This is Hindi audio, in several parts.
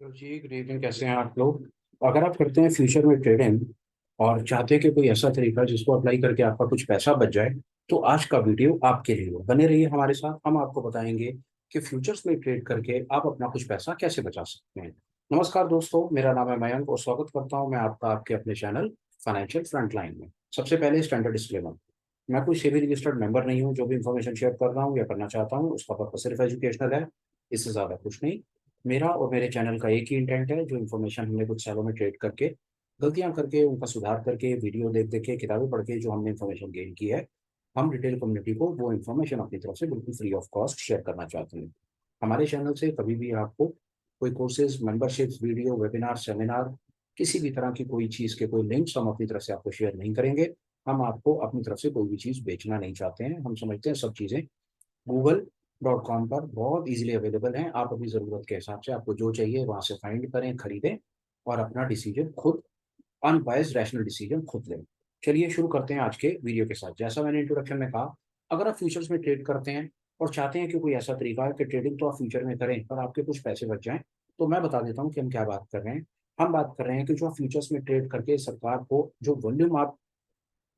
तो जी गुड इवनिंग, कैसे हैं आप लोग। अगर आप करते हैं फ्यूचर में ट्रेडिंग और चाहते हैं कि कोई ऐसा तरीका जिसको अप्लाई करके आपका कुछ पैसा बच जाए, तो आज का वीडियो आपके लिए है। बने रहिए हमारे साथ, हम आपको बताएंगे कि फ्यूचर्स में ट्रेड करके आप अपना कुछ पैसा कैसे बचा सकते हैं। नमस्कार दोस्तों, मेरा नाम है मयंक और स्वागत करता हूं मैं आपका आपके अपने चैनल फाइनेंशियल फ्रंटलाइन में। सबसे पहले स्टैंडर्ड डिस्क्लेमर, मैं कोई सेबी रजिस्टर्ड मेंबर नहीं हूं। जो भी इंफॉर्मेशन शेयर कर रहा हूं या करना चाहता हूं उसका पर्पस सिर्फ एजुकेशनल है, इससे ज्यादा कुछ नहीं। मेरा और मेरे चैनल का एक ही इंटेंट है, जो इन्फॉर्मेशन हमने कुछ सालों में ट्रेड करके, गलतियां करके, उनका सुधार करके, वीडियो देख देख के, किताबें पढ़ के जो हमने इन्फॉर्मेशन गेन की है, हम रिटेल कम्युनिटी को वो इन्फॉर्मेशन अपनी तरफ से बिल्कुल फ्री ऑफ कॉस्ट शेयर करना चाहते हैं। हमारे चैनल से कभी भी आपको कोई courses, membership, video, webinar, seminar, किसी भी तरह की कोई चीज़ के कोई लिंक्स हम अपनी तरफ से आपको शेयर नहीं करेंगे। हम आपको अपनी तरफ से कोई भी चीज़ बेचना नहीं चाहते हैं। हम समझते हैं सब चीज़ें गूगल.com पर बहुत इजीली अवेलेबल हैं। आप अपनी ज़रूरत के हिसाब से आपको जो चाहिए वहां से फाइंड करें, खरीदें और अपना डिसीजन खुद, अनबायस्ड रैशनल डिसीजन खुद लें। चलिए शुरू करते हैं आज के वीडियो के साथ। जैसा मैंने इंट्रोडक्शन में कहा, अगर आप फ्यूचर्स में ट्रेड करते हैं और चाहते हैं कि कोई ऐसा तरीका है कि ट्रेडिंग तो आप फ्यूचर में करें पर आपके कुछ पैसे बच जाएं, तो मैं बता देता हूं कि हम क्या बात कर रहे हैं। हम बात कर रहे हैं कि जो आप फ्यूचर्स में ट्रेड करके सरकार को जो वॉल्यूम आप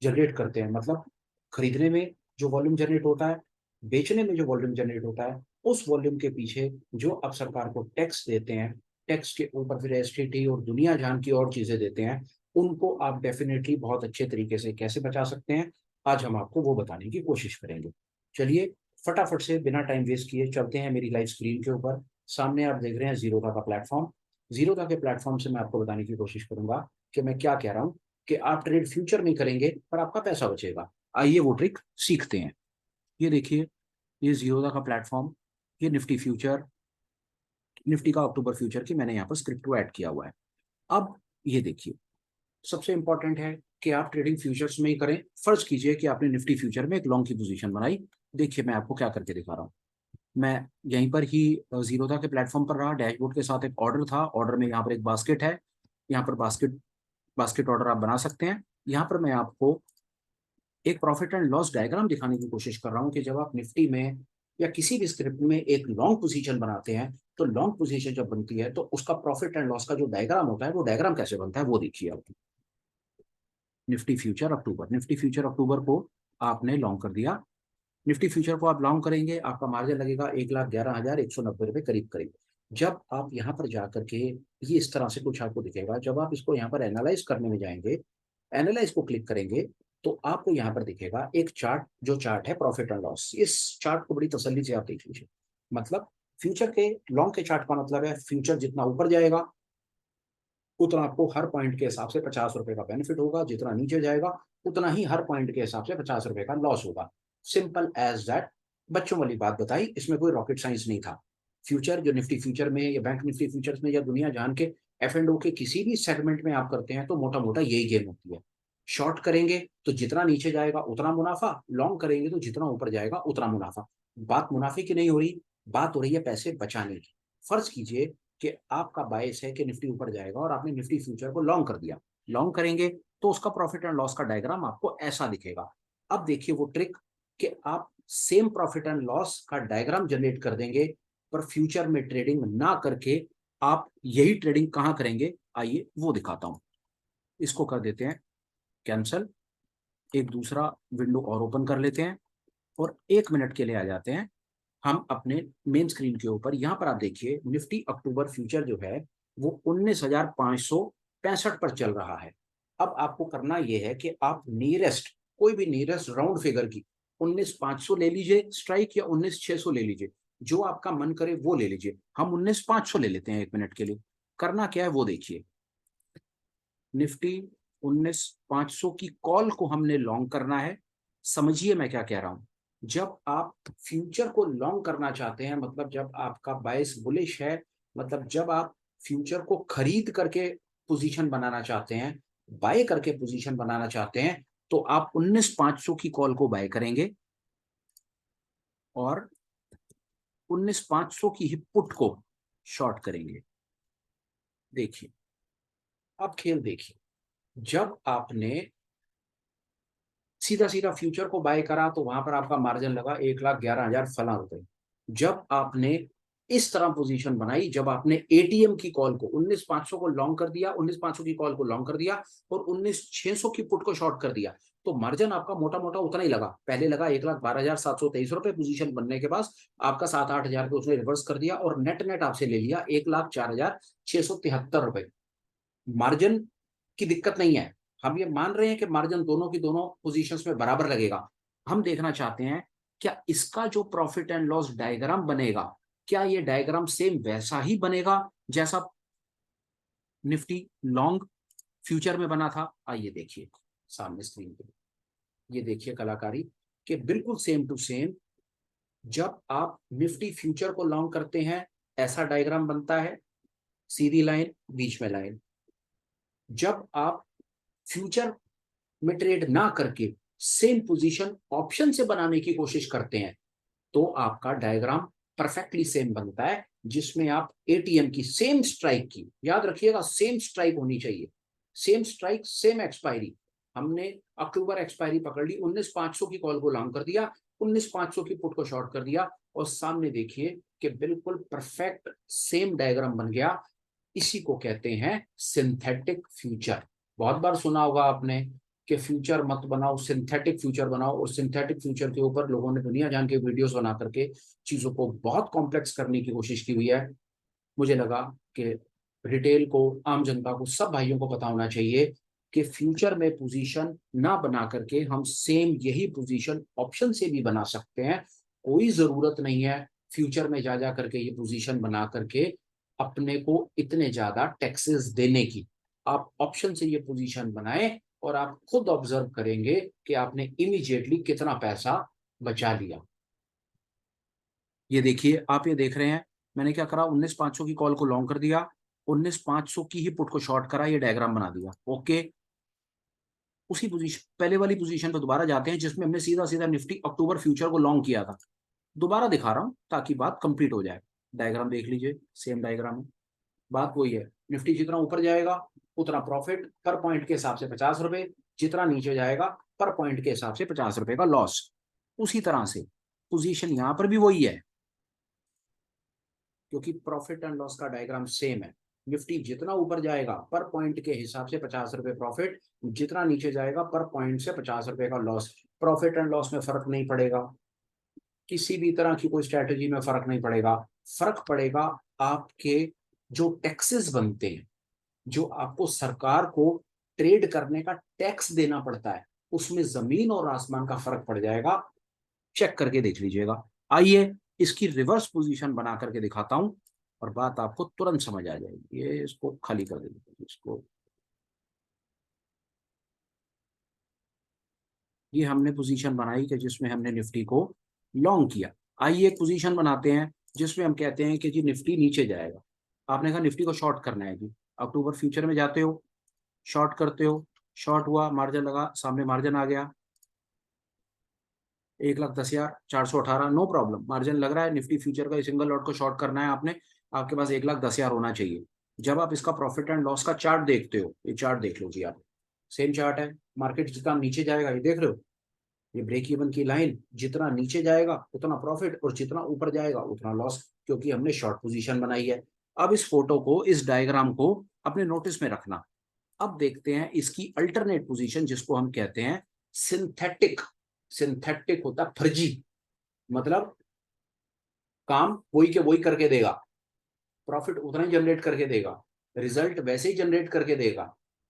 जनरेट करते हैं, मतलब खरीदने में जो वॉल्यूम जनरेट होता है, बेचने में जो वॉल्यूम जनरेट होता है, उस वॉल्यूम के पीछे जो आप सरकार को टैक्स देते हैं, टैक्स के ऊपर फिर एसटीटी और दुनिया जान की और चीजें देते हैं, उनको आप डेफिनेटली बहुत अच्छे तरीके से कैसे बचा सकते हैं, आज हम आपको वो बताने की कोशिश करेंगे। चलिए फटाफट से बिना टाइम वेस्ट किए चलते हैं मेरी लाइव स्क्रीन के ऊपर। सामने आप देख रहे हैं जीरोधा का प्लेटफॉर्म। जीरोधा के प्लेटफॉर्म से मैं आपको बताने की कोशिश करूंगा कि मैं क्या कह रहा हूँ, कि आप ट्रेड फ्यूचर में करेंगे पर आपका पैसा बचेगा। आइए वो ट्रिक सीखते हैं। ये देखिए, ये जीरोधा का प्लेटफॉर्म, ये निफ्टी फ्यूचर, निफ्टी का अक्टूबर फ्यूचर की मैंने यहाँ पर स्क्रिप्ट को ऐड किया हुआ है। अब ये देखिए, सबसे इंपॉर्टेंट है कि आप ट्रेडिंग फ्यूचर्स में ही करें। फर्ज कीजिए कि आपने निफ्टी फ्यूचर में एक लॉन्ग की पोजीशन बनाई। देखिए मैं आपको क्या करके दिखा रहा हूँ। मैं यहीं पर ही जीरोधा के प्लेटफॉर्म पर रहा, डैशबोर्ड के साथ एक ऑर्डर था, ऑर्डर में यहाँ पर एक बास्केट है, यहाँ पर बास्केट बास्केट ऑर्डर आप बना सकते हैं। यहाँ पर मैं आपको एक प्रॉफिट एंड लॉस डायग्राम दिखाने की कोशिश कर रहा हूं कि जब आप निफ्टी में या किसी भी स्क्रिप्ट में एक लॉन्ग पोजीशन बनाते हैं, तो लॉन्ग पोजीशन जब बनती है तो उसका प्रॉफिट एंड लॉस का जो डायग्राम होता है, वो डायग्राम कैसे बनता है वो देखिए आप। निफ्टी फ्यूचर अक्टूबर, निफ्टी फ्यूचर अक्टूबर को आपने लॉन्ग कर दिया। निफ्टी फ्यूचर को आप लॉन्ग करेंगे, आपका मार्जिन लगेगा 1,11,190 रुपए करीब करीब। जब आप यहाँ पर जाकर के ये इस तरह से कुछ आपको दिखेगा, जब आप इसको यहाँ पर एनालाइज करने में जाएंगे, एनालाइज को क्लिक करेंगे, तो आपको यहाँ पर दिखेगा एक चार्ट, जो चार्ट है प्रॉफिट एंड लॉस। इस चार्ट को बड़ी तसल्ली से आप देख लीजिए। मतलब फ्यूचर के, लॉन्ग के चार्ट का मतलब है फ्यूचर जितना ऊपर जाएगा उतना आपको हर पॉइंट के हिसाब से 50 रुपए का बेनिफिट होगा, जितना नीचे जाएगा उतना ही हर पॉइंट के हिसाब से 50 रुपए का लॉस होगा। Simple as that. बच्चों वाली बात बताई, इसमें कोई रॉकेट साइंस नहीं था। फ्यूचर जो निफ्टी फ्यूचर में या बैंक निफ्टी फ्यूचर्स में या दुनिया जान के एफ एंड ओ के किसी भी सेगमेंट में आप करते हैं, तो मोटा मोटा यही गेम होती है। शॉर्ट करेंगे तो जितना नीचे जाएगा उतना मुनाफा, लॉन्ग करेंगे तो जितना ऊपर जाएगा उतना मुनाफा। बात मुनाफे की नहीं हो रही, बात हो रही है पैसे बचाने की। फर्ज कीजिए कि आपका बायस है कि निफ्टी ऊपर जाएगा और आपने निफ्टी फ्यूचर को लॉन्ग कर दिया। लॉन्ग करेंगे तो उसका प्रॉफिट एंड लॉस का डायग्राम आपको ऐसा दिखेगा। अब देखिए वो ट्रिक, कि आप सेम प्रॉफिट एंड लॉस का डायग्राम जनरेट कर देंगे, पर फ्यूचर में ट्रेडिंग ना करके आप यही ट्रेडिंग कहां करेंगे, आइए वो दिखाता हूं। इसको कर देते हैं कैंसल, एक दूसरा विंडो और ओपन कर लेते हैं और 1 मिनट के लिए आ जाते हैं हम अपने मेन स्क्रीन के ऊपर। यहां पर आप देखिए निफ्टी अक्टूबर फ्यूचर जो है वो 19,565 पर चल रहा है। अब आपको करना यह है कि आप नियरेस्ट, कोई भी नियरेस्ट राउंड फिगर की 19,500 ले लीजिए स्ट्राइक, या 19,600 ले लीजिए, जो आपका मन करे वो ले लीजिए। हम 19,500 ले लेते हैं 1 मिनट के लिए। करना क्या है वो देखिए, निफ्टी 19,500 की कॉल को हमने लॉन्ग करना है। समझिए मैं क्या कह रहा हूं। जब आप फ्यूचर को लॉन्ग करना चाहते हैं, मतलब जब आपका बायस बुलिश है, मतलब जब आप फ्यूचर को खरीद करके पोजीशन बनाना चाहते हैं, बाय करके पोजीशन बनाना चाहते हैं, तो आप 19,500 की कॉल को बाय करेंगे और 19,500 की ही पुट को शॉर्ट करेंगे। देखिए, अब खेल देखिए। जब आपने सीधा सीधा फ्यूचर को बाय करा तो वहां पर आपका मार्जिन लगा 1,11,000 फला रुपए। जब आपने इस तरह पोजीशन बनाई जब आपने एटीएम की कॉल को 19,500 को लॉन्ग कर दिया, 19,500 की कॉल को लॉन्ग कर दिया और 19,600 की पुट को शॉर्ट कर दिया, तो मार्जिन आपका मोटा मोटा उतना ही लगा। पहले लगा 1,12,723 रुपए, पोजीशन बनने के बाद आपका 7-8 हजार पे उसने रिवर्स कर दिया और नेट नेट आपसे ले लिया 1,04,673 रुपए। मार्जिन की दिक्कत नहीं है, हम ये मान रहे हैं कि मार्जिन दोनों की दोनों पोजीशंस में बराबर लगेगा। हम देखना चाहते हैं क्या इसका जो प्रॉफिट एंड लॉस डायग्राम बनेगा, क्या ये डायग्राम सेम वैसा ही बनेगा जैसा निफ्टी लॉन्ग फ्यूचर में बना था। आइए देखिए सामने स्क्रीन पे, ये देखिए कलाकारी कि बिल्कुल सेम टू सेम जब आप निफ्टी फ्यूचर को लॉन्ग करते हैं ऐसा डायग्राम बनता है, सीधी लाइन बीच में लाइन। जब आप फ्यूचर में ट्रेड ना करके सेम पोजीशन ऑप्शन से बनाने की कोशिश करते हैं तो आपका डायग्राम परफेक्टली सेम बनता है, जिसमें आप एटीएम की सेम स्ट्राइक की, याद रखिएगा सेम स्ट्राइक होनी चाहिए, सेम स्ट्राइक सेम एक्सपायरी। हमने अक्टूबर एक्सपायरी पकड़ ली, 19,500 की कॉल को लॉन्ग कर दिया, 19,500 की पुट को शॉर्ट कर दिया और सामने देखिए कि बिल्कुल परफेक्ट सेम डायग्राम बन गया। इसी को कहते हैं सिंथेटिक फ्यूचर। बहुत बार सुना होगा आपने कि फ्यूचर मत बनाओ, सिंथेटिक फ्यूचर बनाओ, और सिंथेटिक फ्यूचर के ऊपर लोगों ने दुनिया जान के वीडियोस बना करके चीजों को बहुत कॉम्प्लेक्स करने की कोशिश की हुई है। मुझे लगा कि रिटेल को, आम जनता को, सब भाइयों को पता होना चाहिए कि फ्यूचर में पोजीशन ना बना करके हम सेम यही पोजीशन ऑप्शन से भी बना सकते हैं। कोई जरूरत नहीं है फ्यूचर में जा जा करके ये पोजीशन बना करके अपने को इतने ज्यादा टैक्सेस देने की। आप ऑप्शन से ये पोजीशन बनाएं और आप खुद ऑब्जर्व करेंगे कि आपने इमीडिएटली कितना पैसा बचा लिया। ये देखिए, आप ये देख रहे हैं मैंने क्या करा, 19,500 की कॉल को लॉन्ग कर दिया, 19,500 की ही पुट को शॉर्ट करा, ये डायग्राम बना दिया। ओके, उसी पोजीशन, पहले वाली पोजीशन पर दोबारा जाते हैं जिसमें हमने सीधा सीधा निफ्टी अक्टूबर फ्यूचर को लॉन्ग किया था। दोबारा दिखा रहा हूं ताकि बात कंप्लीट हो जाए। डायग्राम देख लीजिए, सेम डायग्राम है, बात वही है। निफ्टी जितना ऊपर जाएगा उतना प्रॉफिट पर पॉइंट के हिसाब से 50 रुपए, जितना नीचे जाएगा पर पॉइंट के हिसाब से 50 रुपए का लॉस। उसी तरह से पोजीशन यहां पर भी वही है, क्योंकि प्रॉफिट एंड लॉस का डायग्राम सेम है। निफ्टी जितना ऊपर जाएगा पर पॉइंट के हिसाब से 50 रुपए प्रॉफिट, जितना नीचे जाएगा पर पॉइंट से 50 रुपए का लॉस। प्रॉफिट एंड लॉस में फर्क नहीं पड़ेगा, किसी भी तरह की कोई स्ट्रैटेजी में फर्क नहीं पड़ेगा। फर्क पड़ेगा आपके जो टैक्सेस बनते हैं, जो आपको सरकार को ट्रेड करने का टैक्स देना पड़ता है, उसमें जमीन और आसमान का फर्क पड़ जाएगा। चेक करके देख लीजिएगा। आइए इसकी रिवर्स पोजीशन बना करके दिखाता हूं और बात आपको तुरंत समझ आ जाएगी। ये इसको खाली कर देंगे इसको। ये हमने पोजीशन बनाई कि जिसमें हमने निफ्टी को लॉन्ग किया। आइए एक पोजीशन बनाते हैं जिसमें हम कहते हैं कि जी निफ्टी नीचे जाएगा। आपने कहा निफ्टी को शॉर्ट करना है जी, अक्टूबर फ्यूचर में जाते हो, शॉर्ट करते हो, शॉर्ट हुआ, मार्जिन लगा, सामने मार्जिन आ गया 1,10,418, नो प्रॉब्लम, मार्जिन लग रहा है। निफ्टी फ्यूचर का सिंगल लॉट को शॉर्ट करना है आपने, आपके पास 1,10,000 होना चाहिए। जब आप इसका प्रॉफिट एंड लॉस का चार्ट देखते हो, ये चार्ट देख लो जी आप, सेम चार्ट है। मार्केट जितना नीचे जाएगा, ये देख रहे हो, ये ब्रेक इवन की लाइन, जितना नीचे जाएगा उतना प्रॉफिट और जितना ऊपर जाएगा उतना लॉस, क्योंकि हमने शॉर्ट पोजीशन बनाई है। अब इस फोटो को, इस डायग्राम को अपने नोटिस में रखना। अब देखते हैं इसकी अल्टरनेट पोजीशन, जिसको हम कहते हैं सिंथेटिक। सिंथेटिक होता फर्जी, मतलब काम वही के वही करके देगा, प्रॉफिट उतना ही जनरेट करके देगा, रिजल्ट वैसे ही जनरेट करके देगा,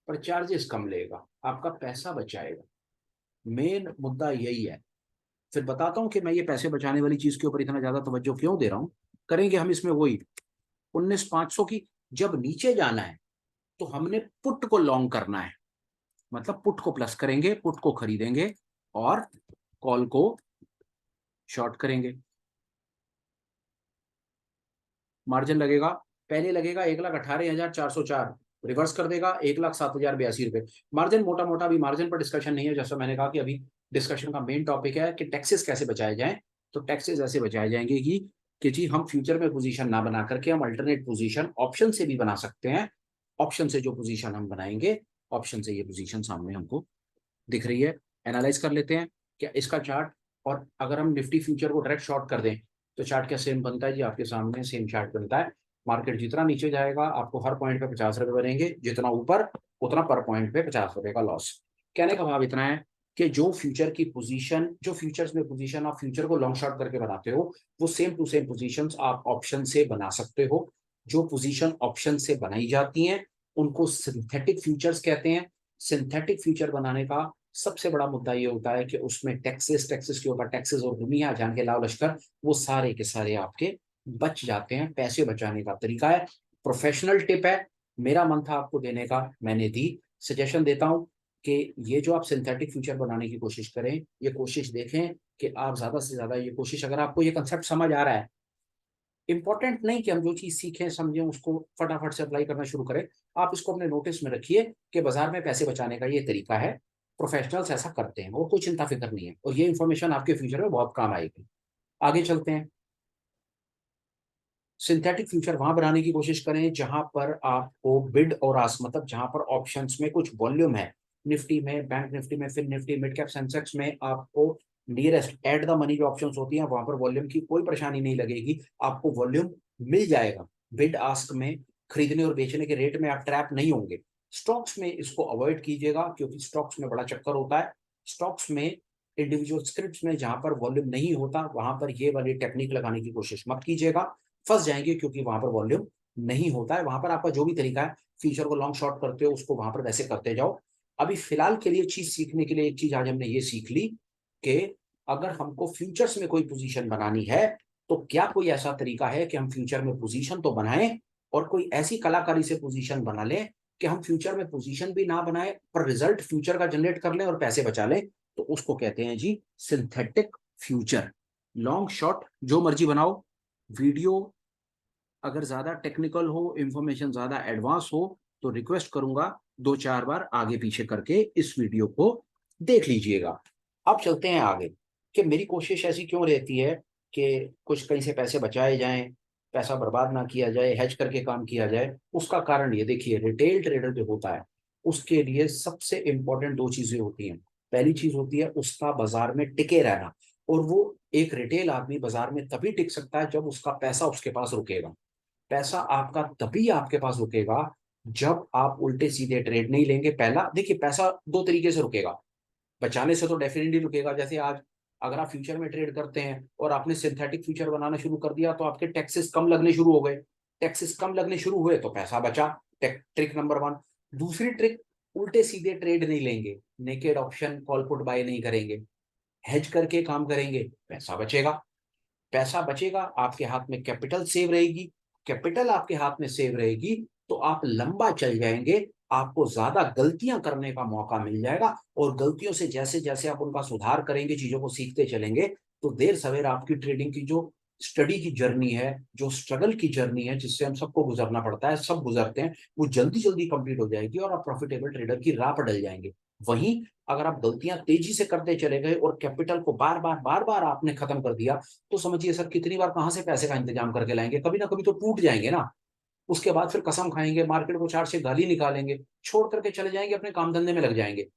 पर चार्जेस कम लेगा, आपका पैसा बचाएगा। मेन मुद्दा यही है। फिर बताता हूं कि मैं ये पैसे बचाने वाली चीज के ऊपर इतना ज्यादा तवज्जो क्यों दे रहा हूं। करेंगे हम इसमें वही 19,500 की, जब नीचे जाना है तो हमने पुट को लॉन्ग करना है, मतलब पुट को प्लस करेंगे, पुट को खरीदेंगे और कॉल को शॉर्ट करेंगे। मार्जिन लगेगा, पहले लगेगा 1,18,404, रिवर्स कर देगा 1,07,082 रुपए। मार्जिन मोटा मोटा, अभी मार्जिन पर डिस्कशन नहीं है, जैसा मैंने कहा कि अभी डिस्कशन का मेन टॉपिक है कि टैक्सेस कैसे बचाए जाएं। तो टैक्सेस ऐसे बचाए जाएंगे कि जी हम फ्यूचर में पोजीशन ना बना करके हम अल्टरनेट पोजीशन ऑप्शन से भी बना सकते हैं। ऑप्शन से जो पोजीशन हम बनाएंगे, ऑप्शन से ये पोजीशन सामने हमको दिख रही है। एनालाइज कर लेते हैं क्या इसका चार्ट, और अगर हम निफ्टी फ्यूचर को डायरेक्ट शॉर्ट कर दें तो चार्ट क्या सेम बनता है जी, आपके सामने सेम चार्ट बनता है। मार्केट जितना नीचे जाएगा आपको हर पॉइंट पे 50 रुपए बनेंगे, जितना ऊपर उतना पर पॉइंट पे 50 रुपए का लॉस। कहने का भाव इतना है कि जो फ्यूचर की पोजीशन, जो फ्यूचर्स में पोजीशन आप फ्यूचर को लॉन्ग शॉर्ट करके बनाते हो, वो सेम टू सेम पोजीशंस आप ऑप्शन से बना सकते हो। जो पोजीशन ऑप्शन से बनाई जाती हैं उनको सिंथेटिक फ्यूचर्स कहते हैं। सिंथेटिक फ्यूचर बनाने का सबसे बड़ा मुद्दा ये होता है कि उसमें टैक्सेस टैक्सेस के ऊपर टैक्सेस और दुनिया जान के लाल लश्कर, वो सारे के सारे आपके बच जाते हैं। पैसे बचाने का तरीका है, प्रोफेशनल टिप है। मेरा मन था आपको देने का, मैंने दी। सजेशन देता हूं कि ये जो आप सिंथेटिक फ्यूचर बनाने की कोशिश करें, ये कोशिश देखें कि आप ज्यादा से ज्यादा ये कोशिश, अगर आपको ये कंसेप्ट समझ आ रहा है, इंपॉर्टेंट नहीं कि हम जो चीज सीखें समझें उसको फटाफट से अप्लाई करना शुरू करें। आप इसको अपने नोटिस में रखिए कि बाजार में पैसे बचाने का ये तरीका है, प्रोफेशनल्स ऐसा करते हैं, वो कोई चिंता फिक्र नहीं है, और ये इन्फॉर्मेशन आपके फ्यूचर में बहुत काम आएगी। आगे चलते हैं। सिंथेटिक फ्यूचर वहां बनाने की कोशिश करें जहां पर आपको बिड और आस्क, मतलब जहां पर ऑप्शंस में कुछ वॉल्यूम है। निफ्टी में, बैंक निफ्टी में, fin Nifty, mid cap Sensex में आपको नियरेस्ट एट द मनी जो ऑप्शंस होती हैं वहां पर वॉल्यूम की कोई परेशानी नहीं लगेगी, आपको वॉल्यूम मिल जाएगा। बिड आस्क में, खरीदने और बेचने के रेट में आप ट्रैप नहीं होंगे। स्टॉक्स में इसको अवॉइड कीजिएगा क्योंकि स्टॉक्स में बड़ा चक्कर होता है। स्टॉक्स में, इंडिविजुअल स्क्रिप्ट्स में जहां पर वॉल्यूम नहीं होता वहां पर ये वाली टेक्निक लगाने की कोशिश मत कीजिएगा, फंस जाएंगे, क्योंकि वहां पर वॉल्यूम नहीं होता है। वहां पर आपका जो भी तरीका है, फ्यूचर को लॉन्ग शॉर्ट करते हो उसको वहां पर वैसे करते जाओ। अभी फिलहाल के लिए चीज सीखने के लिए एक चीज आज हमने ये सीख ली कि अगर हमको फ्यूचर्स में कोई पोजीशन बनानी है तो क्या कोई ऐसा तरीका है कि हम फ्यूचर में पोजीशन तो बनाएं, और कोई ऐसी कलाकारी से पोजीशन बना लें कि हम फ्यूचर में पोजीशन भी ना बनाए पर रिजल्ट फ्यूचर का जनरेट कर लें और पैसे बचा लें। तो उसको कहते हैं जी सिंथेटिक फ्यूचर। लॉन्ग शॉर्ट जो मर्जी बनाओ, वीडियो अगर ज्यादा टेक्निकल हो, इंफॉर्मेशन ज्यादा एडवांस हो, तो रिक्वेस्ट करूंगा 2-4 बार आगे पीछे करके इस वीडियो को देख लीजिएगा। अब चलते हैं आगे कि मेरी कोशिश ऐसी क्यों रहती है कि कुछ कहीं से पैसे बचाए जाएं, पैसा बर्बाद ना किया जाए, हेज करके काम किया जाए। उसका कारण ये देखिए, रिटेल ट्रेडर जो होता है उसके लिए सबसे इंपॉर्टेंट दो चीजें होती हैं। पहली चीज होती है उसका बाजार में टिके रहना, और वो एक रिटेल आदमी बाजार में तभी टिक सकता है जब उसका पैसा उसके पास रुकेगा। पैसा आपका तभी आपके पास रुकेगा जब आप उल्टे सीधे ट्रेड नहीं लेंगे। पहला देखिए, पैसा दो तरीके से रुकेगा। बचाने से तो डेफिनेटली रुकेगा, जैसे आज अगर आप फ्यूचर में ट्रेड करते हैं और आपने सिंथेटिक फ्यूचर बनाना शुरू कर दिया तो आपके टैक्सेस कम लगने शुरू हो गए। टैक्सेस कम लगने शुरू हुए तो पैसा बचा। Trick number one. दूसरी ट्रिक, उल्टे सीधे ट्रेड नहीं लेंगे, naked option call put buy नहीं करेंगे, हेज करके काम करेंगे, पैसा बचेगा। पैसा बचेगा, आपके हाथ में कैपिटल सेव रहेगी। कैपिटल आपके हाथ में सेव रहेगी तो आप लंबा चल जाएंगे, आपको ज्यादा गलतियां करने का मौका मिल जाएगा, और गलतियों से जैसे जैसे आप उनका सुधार करेंगे, चीजों को सीखते चलेंगे, तो देर सवेर आपकी ट्रेडिंग की जो स्टडी की जर्नी है, जो स्ट्रगल की जर्नी है जिससे हम सबको गुजरना पड़ता है, सब गुजरते हैं, वो जल्दी जल्दी कंप्लीट हो जाएगी और आप प्रॉफिटेबल ट्रेडर की राह पर डल जाएंगे। वहीं अगर आप गलतियां तेजी से करते चले गए और कैपिटल को बार बार आपने खत्म कर दिया, तो समझिए सर कितनी बार कहां से पैसे का इंतजाम करके लाएंगे, कभी ना कभी तो टूट जाएंगे ना। उसके बाद फिर कसम खाएंगे, मार्केट को चार से गाली निकालेंगे, छोड़ करके चले जाएंगे, अपने काम धंधे में लग जाएंगे।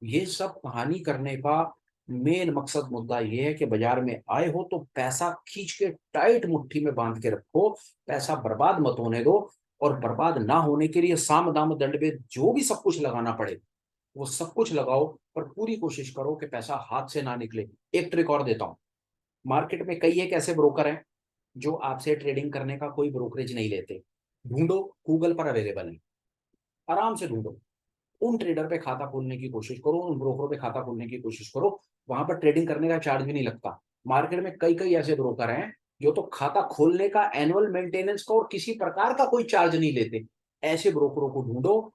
ये सब कहानी करने का मेन मकसद, मुद्दा ये है कि बाजार में आए हो तो पैसा खींच के टाइट मुट्ठी में बांध के रखो, पैसा बर्बाद मत होने दो। और बर्बाद ना होने के लिए साम दाम दंड भेद जो भी सब कुछ लगाना पड़े वो सब कुछ लगाओ, पर पूरी कोशिश करो कि पैसा हाथ से ना निकले। एक ट्रिक और देता हूं, मार्केट में कई एक ऐसे ब्रोकर हैं जो आपसे ट्रेडिंग करने का कोई ब्रोकरेज नहीं लेते। ढूंढो, गूगल पर अवेलेबल है, आराम से ढूंढो। उन ट्रेडर पे खाता खोलने की कोशिश करो, उन ब्रोकरों पे खाता खोलने की कोशिश करो, वहां पर ट्रेडिंग करने का चार्ज भी नहीं लगता। मार्केट में कई कई ऐसे ब्रोकर हैं जो तो खाता खोलने का, एनुअल मेंटेनेंस का और किसी प्रकार का कोई चार्ज नहीं लेते। ऐसे ब्रोकरों को ढूंढो,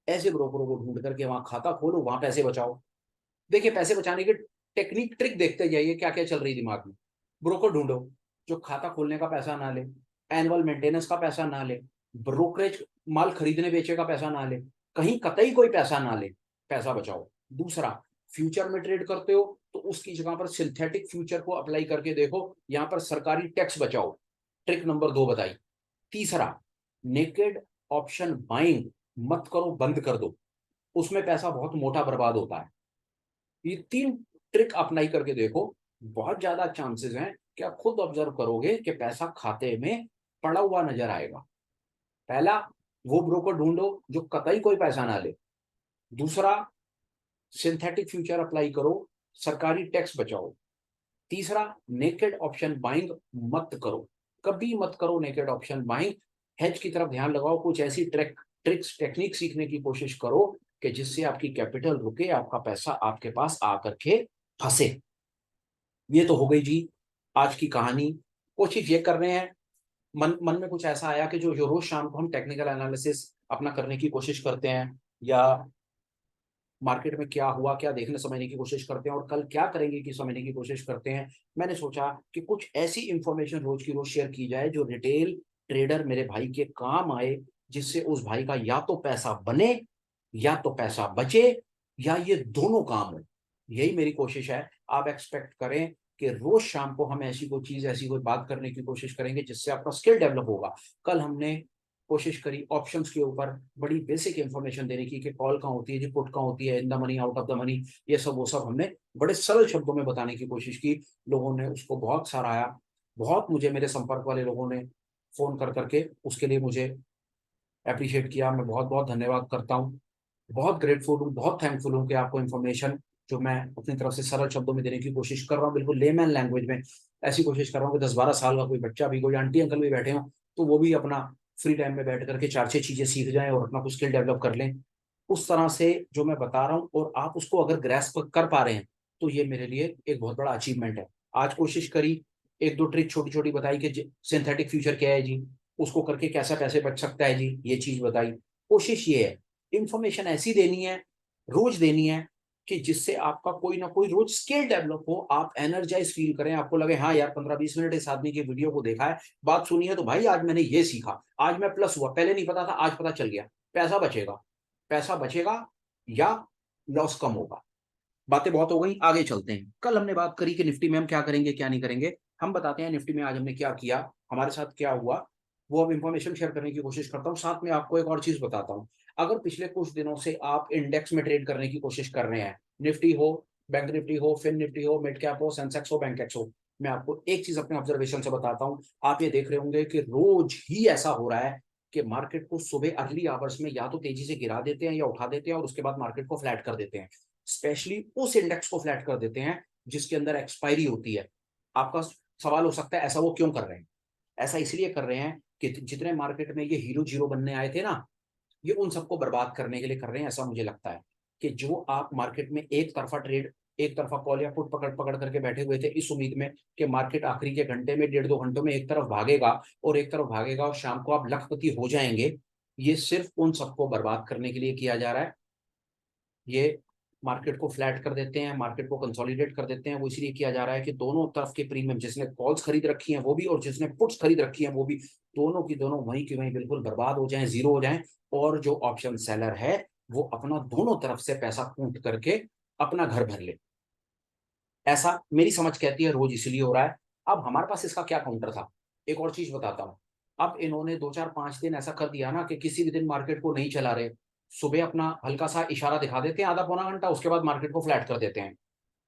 ऐसे ब्रोकरों को ढूंढ करके वहां खाता खोलो, वहां पैसे बचाओ। देखिए, पैसे बचाने की टेक्निक ट्रिक देखते जाइए क्या क्या चल रही दिमाग में। ब्रोकर ढूंढो जो खाता खोलने का पैसा ना ले, एनुअल मेंटेनेंस का पैसा ना ले, ब्रोकरेज माल खरीदने बेचे का पैसा ना ले, कहीं कतई कोई पैसा ना ले, पैसा बचाओ। दूसरा, फ्यूचर में ट्रेड करते हो तो उसकी जगह पर सिंथेटिक फ्यूचर को अप्लाई करके देखो, यहां पर सरकारी टैक्स बचाओ। ट्रिक नंबर 2 बताई। तीसरा, नेकेड ऑप्शन बाइंग मत करो, बंद कर दो, उसमें पैसा बहुत मोटा बर्बाद होता है। ये तीन ट्रिक अप्लाई करके देखो, बहुत ज्यादा चांसेस हैं क्या खुद ऑब्जर्व करोगे कि पैसा खाते में पड़ा हुआ नजर आएगा। पहला, वो ब्रोकर ढूंढो जो कतई कोई पैसा ना ले। दूसरा, सिंथेटिक फ्यूचर अप्लाई करो, सरकारी टैक्स बचाओ। तीसरा, नेकेड ऑप्शन बाइंग मत करो, कभी मत करो नेकेड ऑप्शन बाइंग। हेज की तरफ ध्यान लगाओ, कुछ ऐसी ट्रिक्स टेक्निक सीखने की कोशिश करो कि जिससे आपकी कैपिटल रुके, आपका पैसा आपके पास आकर के फंसे। ये तो हो गई जी आज की कहानी। कोशिश ये कर रहे हैं, मन मन में कुछ ऐसा आया कि जो रोज शाम को हम टेक्निकल एनालिसिस अपना करने की कोशिश करते हैं, या मार्केट में क्या हुआ क्या देखने समझने की कोशिश करते हैं और कल क्या करेंगे कि समझने की कोशिश करते हैं। मैंने सोचा कि कुछ ऐसी इंफॉर्मेशन रोज की रोज शेयर की जाए जो रिटेल ट्रेडर मेरे भाई के काम आए, जिससे उस भाई का या तो पैसा बने या तो पैसा बचे, या ये दोनों काम हो। यही मेरी कोशिश है। आप एक्सपेक्ट करें कि रोज शाम को हम ऐसी कोई चीज, ऐसी कोई बात करने की कोशिश करेंगे जिससे आपका स्किल डेवलप होगा। कल हमने कोशिश करी ऑप्शंस के ऊपर बड़ी बेसिक इंफॉर्मेशन देने की कि कॉल कहाँ होती है जी, पुट कहाँ होती है, इन the money out of the money, ये सब वो सब हमने बड़े सरल शब्दों में बताने की कोशिश की। लोगों ने उसको बहुत सराहा, बहुत मुझे मेरे संपर्क वाले लोगों ने फोन कर करके उसके लिए मुझे अप्रिशिएट किया। मैं बहुत बहुत धन्यवाद करता हूँ, बहुत ग्रेटफुल हूँ, बहुत थैंकफुल हूँ कि आपको इन्फॉर्मेशन जो मैं अपनी तरफ से सरल शब्दों में देने की कोशिश कर रहा हूँ, बिल्कुल लेमैन लैंग्वेज में ऐसी कोशिश कर रहा हूँ कि 10-12 साल का कोई बच्चा भी, कोई आंटी अंकल भी बैठे हो तो वो भी अपना फ्री टाइम में बैठ करके 4-6 चीजें सीख जाएं और अपना कुछ स्किल डेवलप कर लें उस तरह से जो मैं बता रहा हूँ। और आप उसको अगर ग्रैस्प कर पा रहे हैं तो ये मेरे लिए एक बहुत बड़ा अचीवमेंट है। आज कोशिश करी, एक दो ट्रिक छोटी छोटी बताई कि सिंथेटिक फ्यूचर क्या है जी, उसको करके कैसा पैसे बच सकता है जी, ये चीज बताई। कोशिश ये है इंफॉर्मेशन ऐसी देनी है, रोज देनी है कि जिससे आपका कोई ना कोई रोज स्किल डेवलप हो, आप एनर्जाइज फील करें, आपको लगे हाँ यार 15-20 मिनट इस आदमी की वीडियो को देखा है, बात सुनी है, तो भाई आज मैंने ये सीखा, आज मैं प्लस हुआ, पहले नहीं पता था आज पता चल गया। पैसा बचेगा, पैसा बचेगा या लॉस कम होगा। बातें बहुत हो गई, आगे चलते हैं। कल हमने बात करी कि निफ्टी में हम क्या करेंगे क्या नहीं करेंगे। हम बताते हैं निफ्टी में आज हमने क्या किया, हमारे साथ क्या हुआ, वो अब इंफॉर्मेशन शेयर करने की कोशिश करता हूँ। साथ में आपको एक और चीज बताता हूँ। अगर पिछले कुछ दिनों से आप इंडेक्स में ट्रेड करने की कोशिश कर रहे हैं, निफ्टी हो, बैंक निफ्टी हो, फिन निफ्टी हो, मिड कैप हो, सेंसेक्स हो, बैंक एक्स हो, मैं आपको एक चीज अपने ऑब्जर्वेशन से बताता हूँ। आप ये देख रहे होंगे कि रोज ही ऐसा हो रहा है कि मार्केट को सुबह अर्ली आवर्स में या तो तेजी से गिरा देते हैं या उठा देते हैं और उसके बाद मार्केट को फ्लैट कर देते हैं। स्पेशली उस इंडेक्स को फ्लैट कर देते हैं जिसके अंदर एक्सपायरी होती है। आपका सवाल हो सकता है ऐसा वो क्यों कर रहे हैं। ऐसा इसलिए कर रहे हैं कि जितने मार्केट में ये हीरो जीरो बनने आए थे ना, ये उन सबको बर्बाद करने के लिए कर रहे हैं। ऐसा मुझे लगता है कि जो आप मार्केट में एक तरफा ट्रेड, एक तरफा कॉल या पुट पकड़ पकड़ करके बैठे हुए थे इस उम्मीद में कि मार्केट आखिरी के घंटे में, 1.5-2 घंटों में एक तरफ भागेगा और एक तरफ भागेगा और शाम को आप लखपति हो जाएंगे, ये सिर्फ उन सबको बर्बाद करने के लिए किया जा रहा है। ये मार्केट को फ्लैट कर देते हैं, मार्केट को कंसोलिडेट कर देते हैं। वो इसलिए किया जा रहा है कि दोनों तरफ के प्रीमियम, जिसने कॉल्स खरीद रखी हैं वो भी और जिसने पुट्स खरीद रखी हैं वो भी, दोनों की दोनों वहीं की वहीं बिल्कुल बर्बाद हो जाएं, जीरो हो जाएं। और जो ऑप्शन सेलर है वो अपना दोनों तरफ से पैसा कूट करके अपना घर भर ले। ऐसा मेरी समझ कहती है रोज इसलिए हो रहा है। अब हमारे पास इसका क्या काउंटर था, एक और चीज बताता हूँ। अब इन्होंने 2-4-5 दिन ऐसा कर दिया ना कि किसी भी दिन मार्केट को नहीं चला रहे, सुबह अपना हल्का सा इशारा दिखा देते हैं, आधा पौना घंटा, उसके बाद मार्केट को फ्लैट कर देते हैं।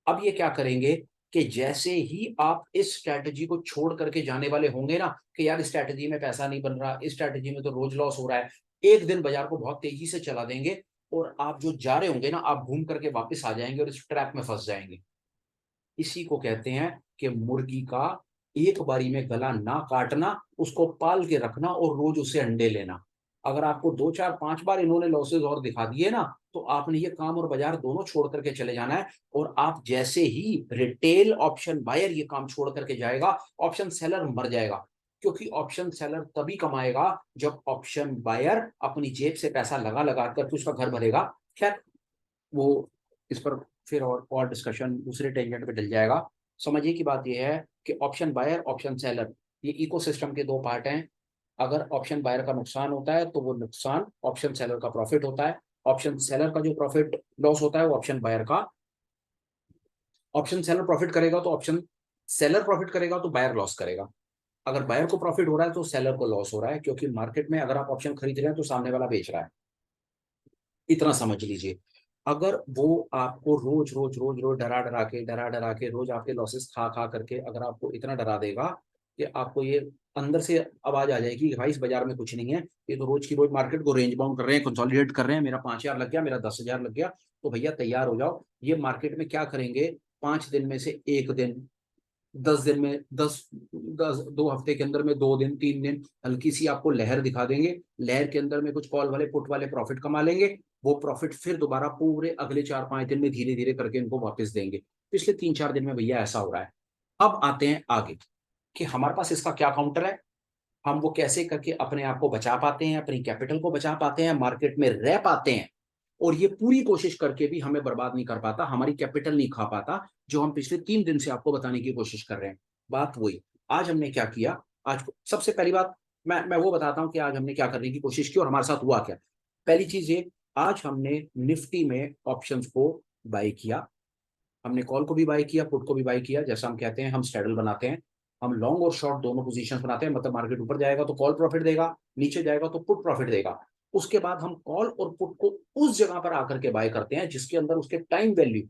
अब ये क्या करेंगे कि जैसे ही आप इस स्ट्रैटेजी को छोड़ करके जाने वाले होंगे ना कि यार इस स्ट्रैटेजी में पैसा नहीं बन रहा, इस स्ट्रैटेजी में तो रोज लॉस हो रहा है, एक दिन बाजार को बहुत तेजी से चला देंगे और आप जो जा रहे होंगे ना, आप घूम करके वापस आ जाएंगे और इस ट्रैप में फंस जाएंगे। इसी को कहते हैं कि मुर्गी का एक बारी में गला ना काटना, उसको पाल के रखना और रोज उससे अंडे लेना। अगर आपको 2-4-5 बार इन्होंने लॉसेज और दिखा दिए ना, तो आपने ये काम और बाजार दोनों छोड़ करके चले जाना है। और आप जैसे ही रिटेल ऑप्शन बायर ये काम छोड़ करके जाएगा, ऑप्शन सेलर मर जाएगा। क्योंकि ऑप्शन सेलर तभी कमाएगा जब ऑप्शन बायर अपनी जेब से पैसा लगा लगा करके उसका घर भरेगा। खैर, वो इस पर फिर और डिस्कशन दूसरे टेंजेंट पे डल जाएगा। समझिए की बात यह है कि ऑप्शन बायर, ऑप्शन सेलर, ये इकोसिस्टम के दो पार्ट हैं। अगर ऑप्शन बायर का नुकसान होता है तो वो नुकसान ऑप्शन सेलर का प्रॉफिट होता है। ऑप्शन सेलर का जो प्रॉफिट लॉस होता है वो ऑप्शन बायर का, ऑप्शन सेलर प्रॉफिट करेगा तो ऑप्शन सेलर प्रॉफिट करेगा तो बायर लॉस करेगा। अगर बायर को प्रॉफिट हो रहा है तो सेलर को लॉस हो रहा है, क्योंकि मार्केट में अगर आप ऑप्शन खरीद रहे हैं तो सामने वाला बेच रहा है। इतना समझ लीजिए। अगर वो आपको रोज रोज रोज रोज डरा डरा के रोज आपके लॉसेस खा खा करके अगर आपको इतना डरा देगा कि आपको ये अंदर से आवाज आ जाएगी कि भाई इस बाजार में कुछ नहीं है, ये तो रोज की रोज मार्केट को रेंज बाउंड कर रहे हैं, कंसोलिडेट कर रहे हैं, मेरा 5,000 लग गया, मेरा 10,000 लग गया, तो भैया तैयार हो जाओ। ये मार्केट में क्या करेंगे, 5 दिन में से एक दिन, 10 दिन में 2 हफ्ते के अंदर में 2 दिन 3 दिन हल्की सी आपको लहर दिखा देंगे, लहर के अंदर में कुछ कॉल वाले पुट वाले प्रॉफिट कमा लेंगे, वो प्रॉफिट फिर दोबारा पूरे अगले 4-5 दिन में धीरे धीरे करके इनको वापस देंगे। पिछले 3-4 दिन में भैया ऐसा हो रहा है। अब आते हैं आगे कि हमारे पास इसका क्या काउंटर है, हम वो कैसे करके अपने आप को बचा पाते हैं, अपनी कैपिटल को बचा पाते हैं, मार्केट में रह पाते हैं, और ये पूरी कोशिश करके भी हमें बर्बाद नहीं कर पाता, हमारी कैपिटल नहीं खा पाता, जो हम पिछले 3 दिन से आपको बताने की कोशिश कर रहे हैं। बात वही, आज हमने क्या किया। आज सबसे पहली बात मैं वो बताता हूं कि आज हमने क्या करने की कोशिश की और हमारे साथ हुआ क्या। पहली चीज ये, आज हमने निफ्टी में ऑप्शंस को बाय किया, हमने कॉल को भी बाय किया, पुट को भी बाय किया। जैसा हम कहते हैं, हम स्ट्रेडल बनाते हैं, हम लॉन्ग और शॉर्ट दोनों पोजीशंस बनाते हैं, मतलब मार्केट ऊपर जाएगा तो कॉल प्रॉफिट देगा, नीचे जाएगा तो पुट प्रॉफिट देगा। उसके बाद हम कॉल और पुट को उस जगह पर आकर के बाय करते हैं जिसके अंदर उसके टाइम वैल्यू,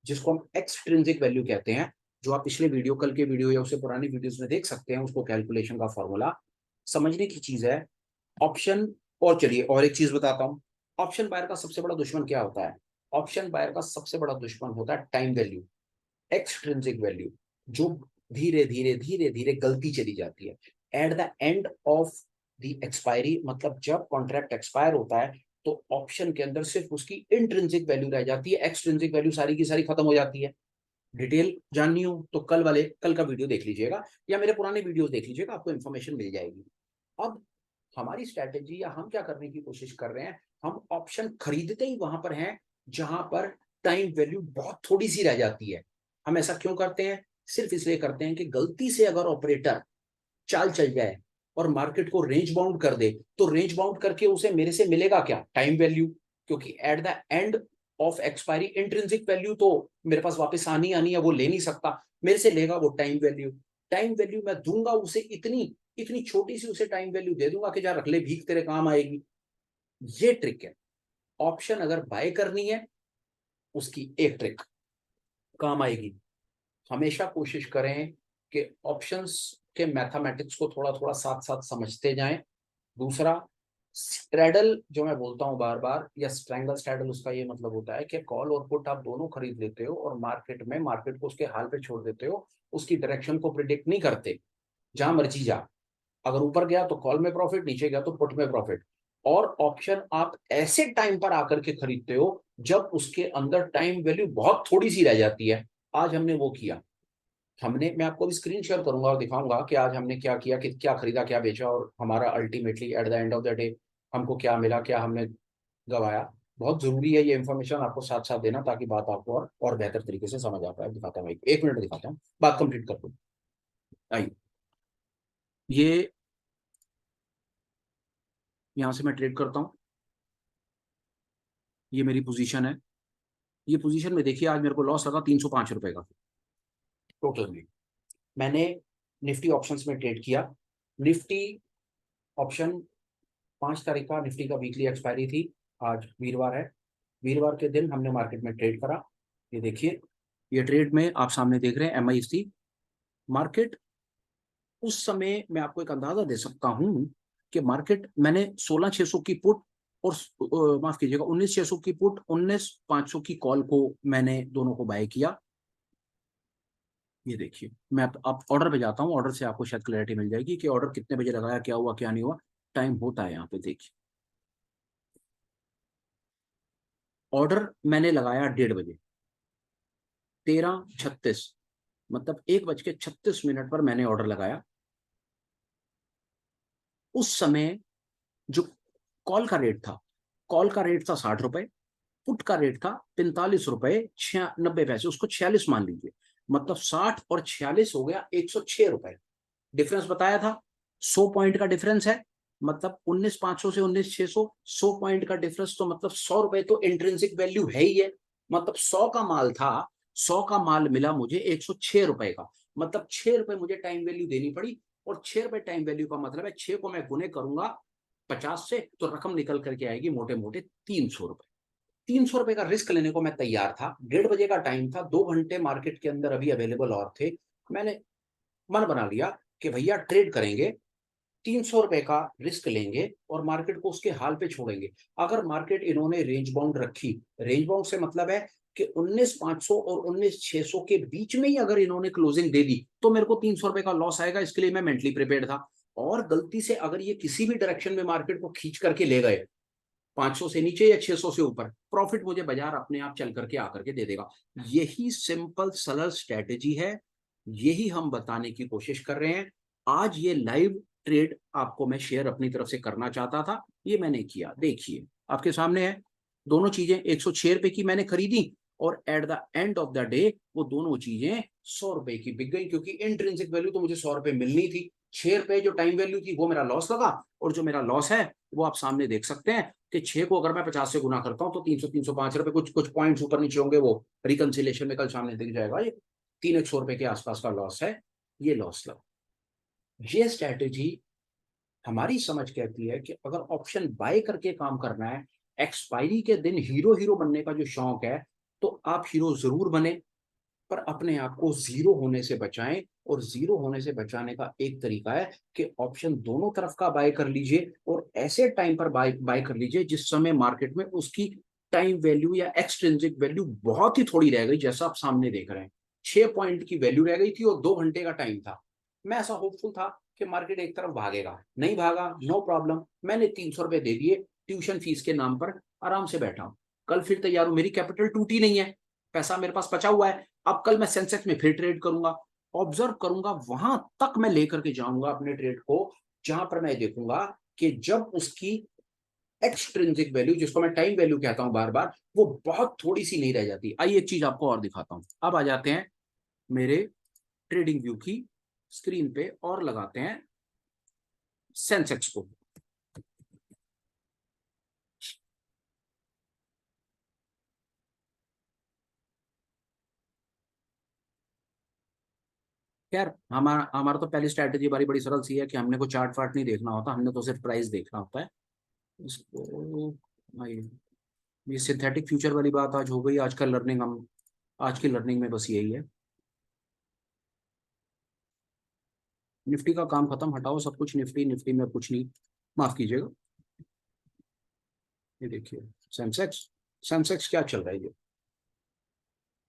जिसको हम एक्सट्रिंसिक वैल्यू कहते हैं, जो आप पिछले वीडियो, कल के वीडियो या उससे पुरानी वीडियोस में देख सकते हैं, उसको कैलकुलेशन का फॉर्मूला समझने की चीज है ऑप्शन। और चलिए और एक चीज बताता हूं, ऑप्शन बायर का सबसे बड़ा दुश्मन क्या होता है। ऑप्शन बायर का सबसे बड़ा दुश्मन होता है टाइम वैल्यू, एक्सट्रिंसिक वैल्यू, जो धीरे धीरे धीरे धीरे गलती चली जाती है। At the end of the expiry, मतलब जब कॉन्ट्रैक्ट एक्सपायर होता है तो ऑप्शन के अंदर सिर्फ उसकी इंट्रिंसिक वैल्यू रह जाती है, एक्सट्रिंसिक वैल्यू सारी की सारी खत्म हो जाती है। डिटेल जाननी हो तो कल का वीडियो देख लीजिएगा या मेरे पुराने वीडियोस देख लीजिएगा, आपको इन्फॉर्मेशन मिल जाएगी। अब हमारी स्ट्रैटेजी या हम क्या करने की कोशिश कर रहे हैं, हम ऑप्शन खरीदते ही वहां पर हैं जहां पर टाइम वैल्यू बहुत थोड़ी सी रह जाती है। हम ऐसा क्यों करते हैं, सिर्फ इसलिए करते हैं कि गलती से अगर ऑपरेटर चाल चल जाए और मार्केट को रेंज बाउंड कर दे, तो रेंज बाउंड करके उसे मेरे से मिलेगा क्या, टाइम वैल्यू। क्योंकि at the end of expiry intrinsic value तो मेरे पास वापस आनी आनी है, वो ले नहीं सकता, मेरे से लेगा वो टाइम वैल्यू। टाइम वैल्यू मैं दूंगा उसे, इतनी इतनी छोटी सी उसे टाइम वैल्यू दे दूंगा कि जा रख ले, भीख तेरे काम आएगी। ये ट्रिक है। ऑप्शन अगर बाय करनी है, उसकी एक ट्रिक काम आएगी। हमेशा कोशिश करें कि ऑप्शंस के मैथमेटिक्स को थोड़ा थोड़ा साथ साथ समझते जाएं। दूसरा, स्ट्रेडल जो मैं बोलता हूं बार बार, या स्ट्रैंगल स्ट्रेडल, उसका ये मतलब होता है कि कॉल और पुट आप दोनों खरीद लेते हो और मार्केट को उसके हाल पे छोड़ देते हो, उसकी डायरेक्शन को प्रिडिक्ट नहीं करते, जहां मर्जी जा, अगर ऊपर गया तो कॉल में प्रॉफिट, नीचे गया तो पुट में प्रॉफिट। और ऑप्शन आप ऐसे टाइम पर आकर के खरीदते हो जब उसके अंदर टाइम वैल्यू बहुत थोड़ी सी रह जाती है। आज हमने वो किया, हमने, मैं आपको भी स्क्रीन शेयर करूंगा और दिखाऊंगा कि आज हमने क्या किया, कि क्या खरीदा क्या बेचा, और हमारा ultimately at the end of the day हमको क्या मिला, क्या हमने गवाया। बहुत जरूरी है ये इन्फॉर्मेशन आपको साथ साथ देना, ताकि बात आपको और बेहतर तरीके से समझ आ पाए। दिखाता हूँ, एक मिनट दिखाता हूँ, बात कंप्लीट कर दूँ। आइए, ये यहाँ से मैं ट्रेड करता हूँ, ये मेरी पोजीशन है। ये पोजीशन में देखिए आज मेरे को लॉस लगा 305 रुपए का टोटल में। मैंने निफ्टी ऑप्शंस में ट्रेड किया। निफ्टी ऑप्शन 5 तारीख का, निफ्टी का वीकली एक्सपायरी थी, आज वीरवार है। वीरवार के दिन हमने मार्केट में ट्रेड करा। ये देखिए, ये ट्रेड में आप सामने देख रहे हैं MIST मार्केट। उस समय मैं आपको एक अंदाजा दे सकता हूं कि मार्केट, मैंने 16,600 की पुट और माफ कीजिएगा 19,600 की पुट, 19,500 की कॉल को मैंने दोनों को बाय किया। ये देखिए, मैं अब ऑर्डर पे जाता हूँ, ऑर्डर से आपको शायद क्लैरिटी मिल जाएगी कि ऑर्डर कितने बजे लगाया, क्या हुआ क्या नहीं हुआ। टाइम होता है यहाँ पे, देखिए ऑर्डर मैंने लगाया 1:30 बजे, 13:36, मतलब 1:36 पर मैंने ऑर्डर लगाया। उस समय जो कॉल का रेट था, कॉल का रेट था 60 रुपए, पुट का रेट था 45 रुपए 90 पैसे, उसको 46 मान लीजिए, मतलब 60 और 46 हो गया 106 रुपए। डिफरेंस बताया था, 100 पॉइंट का डिफरेंस है, मतलब 19,500 से 19,600, 100 पॉइंट का डिफरेंस, तो मतलब 100 रुपए तो इंट्रिंसिक वैल्यू है ही है। मतलब 100 का माल था, 100 का माल मिला मुझे 106 रुपए का, मतलब 6 रुपए मुझे टाइम वैल्यू देनी पड़ी। और 6 रुपए टाइम वैल्यू का मतलब है 6 को मैं गुने करूंगा 50 से, तो रकम निकल करके आएगी मोटे मोटे 300 रुपए। ₹300 का रिस्क लेने को मैं तैयार था। 1:30 का टाइम था, 2 घंटे मार्केट के अंदर अभी अवेलेबल और थे। मैंने मन बना लिया कि भैया ट्रेड करेंगे, ₹300 का रिस्क लेंगे और मार्केट को उसके हाल पे छोड़ेंगे। अगर मार्केट इन्होंने रेंज बाउंड रखी, रेंज बाउंड से मतलब है कि 19,500 और 19,600 के बीच में ही अगर इन्होंने क्लोजिंग दे दी, तो मेरे को ₹300 का लॉस आएगा, इसके लिए मैं मेंटली प्रिपेयर्ड था। और गलती से अगर ये किसी भी डायरेक्शन में मार्केट को खींच करके ले गए, 500 से नीचे या 600 से ऊपर, प्रॉफिट मुझे बाजार अपने आप चल करके आकर के दे देगा। यही सिंपल सरल स्ट्रेटेजी है, यही हम बताने की कोशिश कर रहे हैं। आज ये लाइव ट्रेड आपको मैं शेयर अपनी तरफ से करना चाहता था, ये मैंने किया। देखिए आपके सामने है, दोनों चीजें ₹106 की मैंने खरीदी और at the end of the day वो दोनों चीजें ₹100 की बिक गई, क्योंकि इंट्रिंसिक वैल्यू तो मुझे ₹100 मिलनी थी। ₹6 जो टाइम वैल्यू थी वो मेरा लॉस लगा, और जो मेरा लॉस है वो आप सामने देख सकते हैं कि 6 को अगर मैं 50 से गुना करता हूं तो 300 ₹305 कुछ कुछ पॉइंट्स ऊपर नीचे होंगे, वो रिकंसिलेशन में कल सामने दिख जाएगा। ये 300 के आसपास का लॉस है, ये लॉस लगा। ये स्ट्रैटेजी हमारी समझ कहती है कि अगर ऑप्शन बाय करके काम करना है, एक्सपायरी के दिन हीरो हीरो बनने का जो शौक है, तो आप हीरो जरूर बने, पर अपने आप को जीरो होने से बचाएं। और जीरो होने से बचाने का एक तरीका है कि ऑप्शन दोनों तरफ का बाय कर लीजिए, और ऐसे टाइम पर बाय बाय कर लीजिए जिस समय मार्केट में उसकी टाइम वैल्यू या एक्सट्रिंसिक वैल्यू बहुत ही थोड़ी रह गई, जैसा आप सामने देख रहे हैं। 6 पॉइंट की वैल्यू रह गई थी और 2 घंटे का टाइम था। मैं ऐसा होपफुल था कि मार्केट एक तरफ भागेगा, नहीं भागा, नो प्रॉब्लम, मैंने ₹300 दे दिए ट्यूशन फीस के नाम पर, आराम से बैठा हूं। कल फिर तैयार हूं, मेरी कैपिटल टूटी नहीं है, पैसा मेरे पास बचा हुआ है। अब कल मैं सेंसेक्स में फिर ट्रेड करूंगा, ऑब्जर्व करूंगा, वहां तक मैं लेकर के जाऊंगा अपने ट्रेड को जहां पर मैं देखूंगा कि जब उसकी एक्सट्रिंसिक वैल्यू, जिसको मैं टाइम वैल्यू कहता हूं बार बार, वो बहुत थोड़ी सी नहीं रह जाती। आइए एक चीज आपको और दिखाता हूं। अब आ जाते हैं मेरे ट्रेडिंग व्यू की स्क्रीन पे और लगाते हैं सेंसेक्स को। खैर हमारा हमारा तो पहली स्ट्रैटेजी बड़ी बड़ी सरल सी है कि हमने को चार्ट वार्ट नहीं देखना होता, हमने तो सिर्फ प्राइस देखना होता है। इसको ये सिंथेटिक फ्यूचर वाली बात आज हो गई। आज का लर्निंग हम आज की लर्निंग में बस यही है। निफ्टी का काम खत्म, हटाओ सब कुछ, निफ्टी निफ्टी में कुछ नहीं, माफ कीजिएगा। ये देखिए सेंसेक्स, सेंसेक्स क्या चल रहा है ये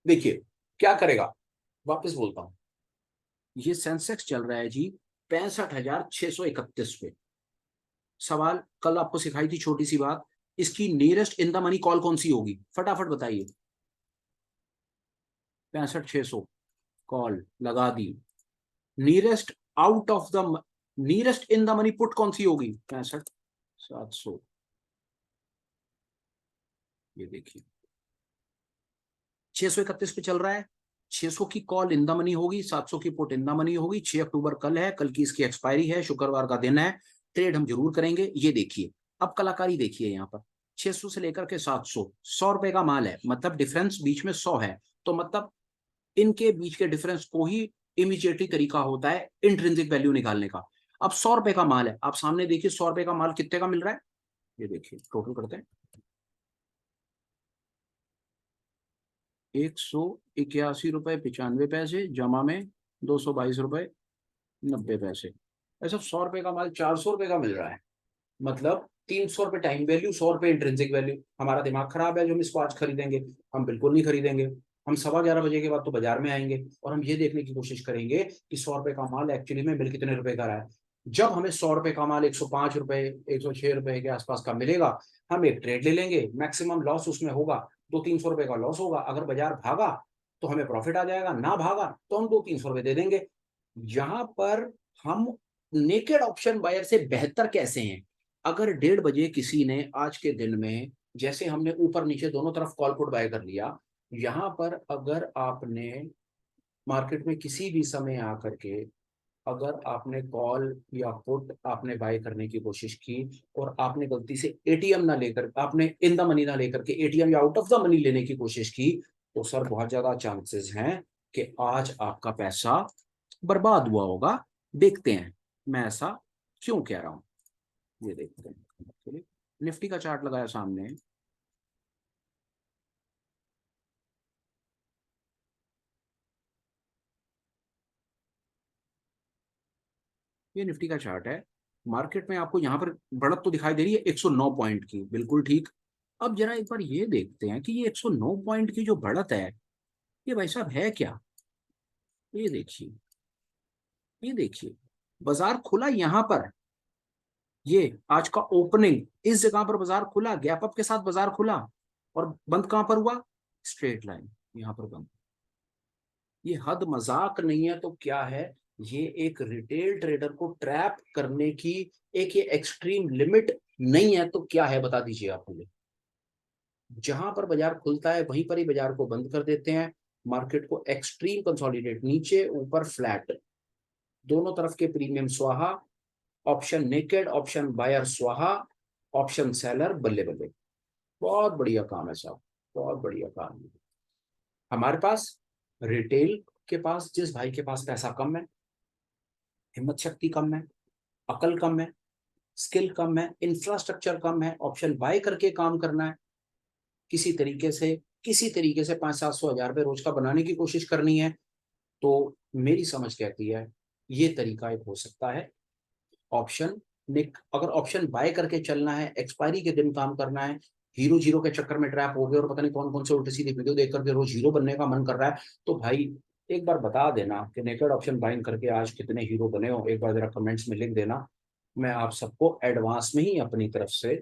देखिए, क्या करेगा। वापस बोलता हूँ, ये सेंसेक्स चल रहा है जी 65,631 पे। सवाल कल आपको सिखाई थी छोटी सी बात, इसकी nearest in the money call कौन सी होगी, फटाफट बताइए। 65,600 कॉल लगा दी। Nearest out of the, nearest in the money put कौन सी होगी, 65,700। ये देखिए 631 पे चल रहा है, 600 की कॉल इन द मनी होगी, 700 की पुट इन द मनी होगी। 6 अक्टूबर कल है, कल की इसकी एक्सपायरी है, शुक्रवार का दिन है, ट्रेड हम जरूर करेंगे। ये देखिए अब कलाकारी देखिए यहाँ पर, 600 से लेकर के 700, ₹100 का माल है, मतलब डिफरेंस बीच में 100 है, तो मतलब इनके बीच के डिफरेंस को ही इमीडिएटली तरीका होता है इंट्रिंसिक वैल्यू निकालने का। अब ₹100 का माल है, आप सामने देखिए ₹100 का माल कितने का मिल रहा है। ये देखिए टोटल करते हैं, 181.95 जमा में ₹222.90। ऐसा ₹100 का माल ₹400 का मिल रहा है, मतलब ₹300 टाइम वैल्यू, ₹100 इंट्रिंसिक वैल्यू। हमारा दिमाग खराब है जो हम इसको आज खरीदेंगे, हम बिल्कुल नहीं खरीदेंगे। हम 11:15 बजे के बाद तो बाजार में आएंगे और हम ये देखने की कोशिश करेंगे कि ₹100 का माल एक्चुअली में मिल कितने रुपए का रहा है। जब हमें ₹100 का माल ₹105, ₹106 के आसपास का मिलेगा, हम एक ट्रेड ले लेंगे, मैक्सिमम लॉस उसमें होगा, ₹200-300 का लॉस होगा। अगर बाजार भागा तो हमें प्रॉफिट आ जाएगा, ना भागा तो हम ₹200-300 दे देंगे। यहाँ पर हम नेकेड ऑप्शन बायर से बेहतर कैसे हैं। अगर 1:30 बजे किसी ने आज के दिन में, जैसे हमने ऊपर नीचे दोनों तरफ कॉल पुट बाय कर लिया, यहाँ पर अगर आपने मार्केट में किसी भी समय आकर के अगर आपने कॉल या पुट आपने बाय करने की कोशिश की और आपने गलती से एटीएम ना लेकर, आपने इन द मनी ना लेकर के एटीएम या आउट ऑफ द मनी लेने की कोशिश की, तो सर बहुत ज्यादा चांसेस हैं कि आज आपका पैसा बर्बाद हुआ होगा। देखते हैं मैं ऐसा क्यों कह रहा हूं, ये देखते हैं। निफ्टी का चार्ट लगाया सामने, ये निफ्टी का चार्ट है। मार्केट में आपको यहाँ पर बढ़त तो दिखाई दे रही है 109 पॉइंट की, बिल्कुल ठीक। अब जरा एक बार ये देखते हैं कि ये 109 पॉइंट की जो बढ़त है, ये भाई साहब है क्या। ये देखिए, ये देखिए, बाजार खुला यहाँ पर। ये आज का ओपनिंग इस जगह पर बाजार खुला, गैप अप के साथ बाजार खुला, और बंद कहां पर हुआ, स्ट्रेट लाइन यहाँ पर बंद। ये हद मजाक नहीं है तो क्या है, ये एक रिटेल ट्रेडर को ट्रैप करने की एक ये एक्सट्रीम लिमिट नहीं है तो क्या है, बता दीजिए आप मुझे। जहां पर बाजार खुलता है वहीं पर ही बाजार को बंद कर देते हैं। मार्केट को एक्सट्रीम कंसोलिडेट, नीचे ऊपर फ्लैट, दोनों तरफ के प्रीमियम स्वाहा, ऑप्शन नेकेड, ऑप्शन बायर स्वाहा, ऑप्शन सेलर बल्ले बल्ले। बहुत बढ़िया काम है साहब, बहुत बढ़िया काम है। हमारे पास रिटेल के पास, जिस भाई के पास पैसा कम है, हिम्मत शक्ति कम है, अकल कम है, स्किल कम है, इंफ्रास्ट्रक्चर कम है, ऑप्शन बाय करके काम करना है, किसी तरीके से, किसी तरीके से 500-700 हज़ार रुपये रोज का बनाने की कोशिश करनी है, तो मेरी समझ कहती है ये तरीका एक हो सकता है। ऑप्शन निक, अगर ऑप्शन बाय करके चलना है, एक्सपायरी के दिन काम करना है, हीरो जीरो के चक्कर में ट्रैप हो गए और पता नहीं कौन कौन से उल्टी सीधी वीडियो देख करके रोज हीरो बनने का मन कर रहा है, तो भाई एक बार बता देना कि नेकेड ऑप्शन बाइंग करके आज कितने हीरो बने हो, एक बार जरा कमेंट्स में लिख देना। मैं आप सबको एडवांस में ही अपनी तरफ से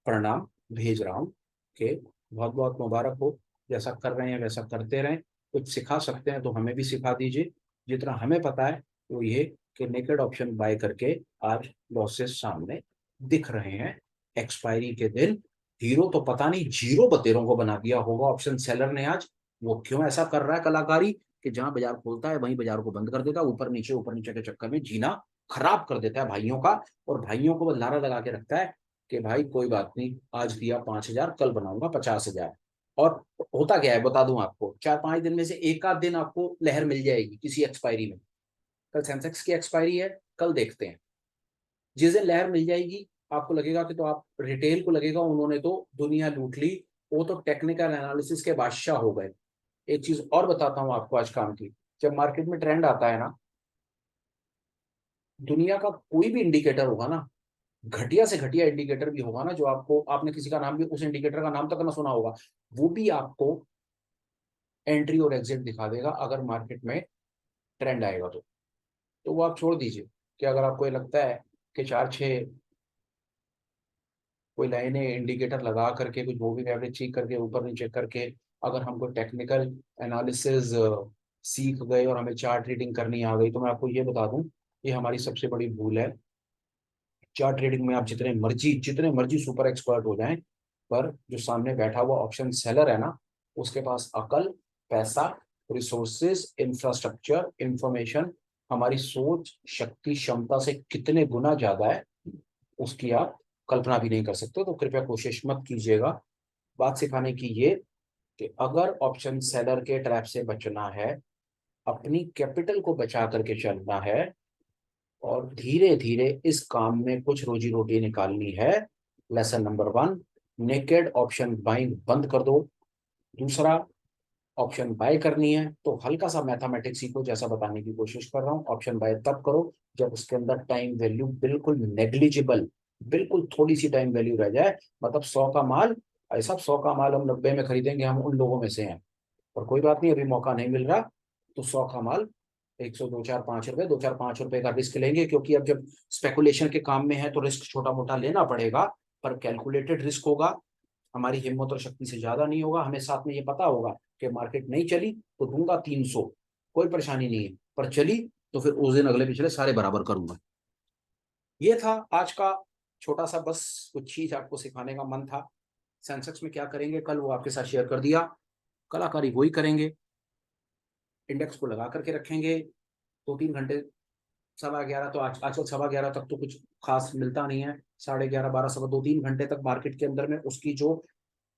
प्रणाम भेज रहा हूँ कि बहुत बहुत मुबारक हो, जैसा कर रहे हैं वैसा करते रहें। कुछ सिखा सकते हैं तो हमें भी सिखा दीजिए। जितना हमें पता है वो ये कि नेकेड ऑप्शन बाय करके आज लॉसेस सामने दिख रहे हैं। एक्सपायरी के दिन हीरो तो पता नहीं जीरो बतेरों को बना दिया होगा ऑप्शन सेलर ने आज। वो क्यों ऐसा कर रहा है कलाकारी कि जहां बाजार खोलता है वहीं बाजार को बंद कर देता है, ऊपर नीचे के चक्कर में जीना खराब कर देता है भाइयों का। और भाइयों को नारा लगा के रखता है कि भाई कोई बात नहीं, आज दिया 5,000, कल बनाऊंगा 50,000। और होता क्या है बता दूं आपको, 4-5 दिन में से एक आध दिन आपको लहर मिल जाएगी किसी एक्सपायरी में। कल सेंसेक्स की एक्सपायरी है, कल देखते हैं। जिस दिन लहर मिल जाएगी आपको लगेगा कि, तो आप रिटेल को लगेगा उन्होंने तो दुनिया लूट ली, वो तो टेक्निकल एनालिसिस के बादशाह हो गए। एक चीज और बताता हूं आपको आज काम की, जब मार्केट में ट्रेंड आता है ना, दुनिया का कोई भी इंडिकेटर होगा ना, घटिया से घटिया इंडिकेटर भी होगा ना, जो आपको, आपने किसी का नाम भी, उस इंडिकेटर का नाम तक ना सुना होगा, वो भी आपको एंट्री और एग्जिट दिखा देगा अगर मार्केट में ट्रेंड आएगा तो वो आप छोड़ दीजिए। कि अगर आपको ये लगता है कि 4-6 कोई लाइनें इंडिकेटर लगा करके, कुछ मूविंग एवरेज चेक करके, ऊपर नीचे करके, अगर हमको टेक्निकल एनालिसिस सीख गए और हमें चार्ट रीडिंग करनी आ गई, तो मैं आपको ये बता दूं, ये हमारी सबसे बड़ी भूल है। चार्ट ट्रेडिंग में आप जितने मर्जी सुपर एक्सपर्ट हो जाएं, पर जो सामने बैठा हुआ ऑप्शन सेलर है ना, उसके पास अकल, पैसा, रिसोर्सेज, इंफ्रास्ट्रक्चर, इंफॉर्मेशन हमारी सोच शक्ति क्षमता से कितने गुना ज्यादा है, उसकी आप कल्पना भी नहीं कर सकते। तो कृपया कोशिश मत कीजिएगा। बात सिखाने की ये कि अगर ऑप्शन सेलर के ट्रैप से बचना है, अपनी कैपिटल को बचा करके चलना है, और धीरे धीरे इस काम में कुछ रोजी रोटी निकालनी है, lesson number 1, naked option buying बंद कर दो। दूसरा, ऑप्शन बाय करनी है तो हल्का सा मैथमेटिक्स सीखो, जैसा बताने की कोशिश कर रहा हूँ। ऑप्शन बाय तब करो जब उसके अंदर टाइम वैल्यू बिल्कुल नेग्लिजिबल, बिल्कुल थोड़ी सी टाइम वैल्यू रह जाए। मतलब 100 का माल, ऐसा 100 का माल हम 90 में खरीदेंगे, हम उन लोगों में से हैं। और कोई बात नहीं, अभी मौका नहीं मिल रहा, तो 100 का माल 100, 2-4-5 रुपए, 2-4-5 रुपए का रिस्क लेंगे, क्योंकि अब जब स्पेकुलेशन के काम में है तो रिस्क छोटा मोटा लेना पड़ेगा, पर कैलकुलेटेड रिस्क होगा। हमारी हिम्मत और शक्ति से ज्यादा नहीं होगा। हमें साथ में ये पता होगा कि मार्केट नहीं चली तो दूंगा 300, कोई परेशानी नहीं है, पर चली तो फिर उस दिन अगले पिछले सारे बराबर करूंगा। ये था आज का छोटा सा, बस कुछ चीज आपको सिखाने का मन था। सेंसेक्स में क्या करेंगे कल वो आपके साथ शेयर कर दिया, कलाकारी वही करेंगे। इंडेक्स को लगा करके रखेंगे 2-3 घंटे, 11:15 तो आजकल 11:15 तक तो कुछ खास मिलता नहीं है, 11:30, 12, सवा 2-3 घंटे तक मार्केट के अंदर में उसकी जो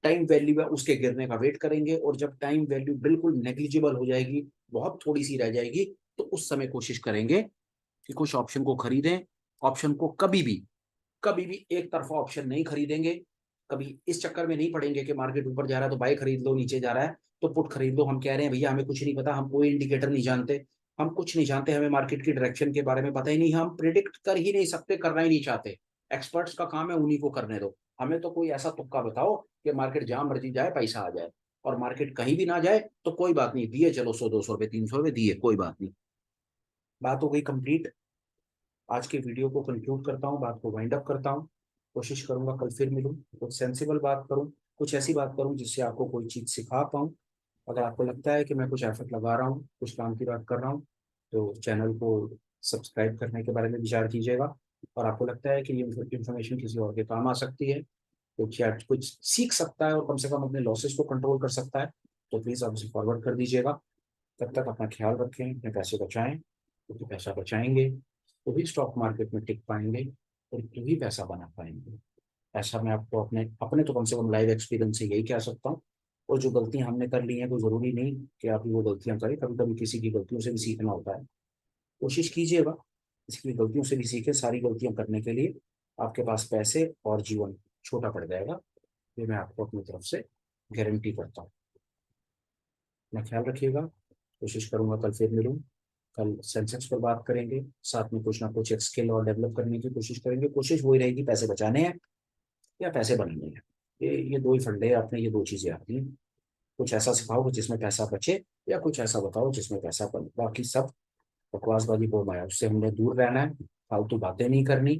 टाइम वैल्यू है उसके गिरने का वेट करेंगे। और जब टाइम वैल्यू बिल्कुल नेग्लिजिबल हो जाएगी, बहुत थोड़ी सी रह जाएगी, तो उस समय कोशिश करेंगे कि कुछ ऑप्शन को खरीदें। ऑप्शन को कभी भी एक तरफा ऑप्शन नहीं खरीदेंगे। कभी इस चक्कर में नहीं पड़ेंगे कि मार्केट ऊपर जा रहा है तो बाय खरीद लो, नीचे जा रहा है तो पुट खरीद लो। हम कह रहे हैं भैया हमें कुछ नहीं पता, हम कोई इंडिकेटर नहीं जानते, हम कुछ नहीं जानते, हमें मार्केट की डायरेक्शन के बारे में पता ही नहीं, हम प्रिडिक्ट कर ही नहीं सकते, करना ही नहीं चाहते। एक्सपर्ट्स का काम है, उन्हीं को करने दो। हमें तो कोई ऐसा तुक्का बताओ कि मार्केट जहां मर्जी जाए पैसा आ जाए, और मार्केट कहीं भी ना जाए तो कोई बात नहीं, दिए चलो 100 200 रुपए 300 रुपए दिए, कोई बात नहीं। बात हो गई कंप्लीट। आज के वीडियो को कंक्लूड करता हूँ, बात को वाइंड अप करता हूँ। कोशिश करूंगा कल फिर मिलूं, कुछ सेंसिबल बात करूं, कुछ ऐसी बात करूं जिससे आपको कोई चीज सिखा पाऊं। अगर आपको लगता है कि मैं कुछ एफर्ट लगा रहा हूँ, कुछ काम की बात कर रहा हूँ, तो चैनल को सब्सक्राइब करने के बारे में विचार कीजिएगा। और आपको लगता है कि ये इन्फॉर्मेशन किसी और के काम आ सकती है, तो क्या कुछ सीख सकता है और कम से कम अपने लॉसेस को कंट्रोल कर सकता है, तो प्लीज़ आप उसे फॉरवर्ड कर दीजिएगा। तब तक अपना ख्याल रखें, अपने पैसे बचाएं, क्योंकि पैसा बचाएंगे तो भी स्टॉक मार्केट में टिक पाएंगे और तो भी पैसा बना पाएंगे। ऐसा मैं आपको अपने अपने तो कम से कम लाइव एक्सपीरियंस से यही कह सकता हूँ। और जो गलतियां हमने कर ली हैं, कोई जरूरी नहीं कि आप वो गलतियां करें, कभी कभी किसी की गलतियों से भी सीखना होता है। कोशिश कीजिएगा किसी की गलतियों से भी सीखे, सारी गलतियां करने के लिए आपके पास पैसे और जीवन छोटा पड़ जाएगा। ये मैं आपको अपनी तरफ से गारंटी करता हूँ। अपना ख्याल रखिएगा। कोशिश करूंगा कल फिर मिलूं। कल सेंसेक्स पर बात करेंगे, साथ में कुछ ना कुछ एक स्किल और डेवलप करने की कोशिश करेंगे। कोशिश वही रहेगी, पैसे बचाने हैं या पैसे बनाने हैं। ये दो ही फंडे अपने, ये दो चीजें आती हैं। कुछ ऐसा सिखाओ जिसमें पैसा बचे, या कुछ ऐसा बताओ जिसमें पैसा बने। बाकी सब बकवासबाजी बोल माया, उससे हमने दूर रहना है। फालतू बातें नहीं करनी,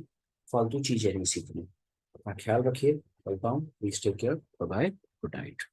फालतू चीजें नहीं सीखनी। अपना ख्याल रखिए। चलता हूँ, please take care, bye bye, good night.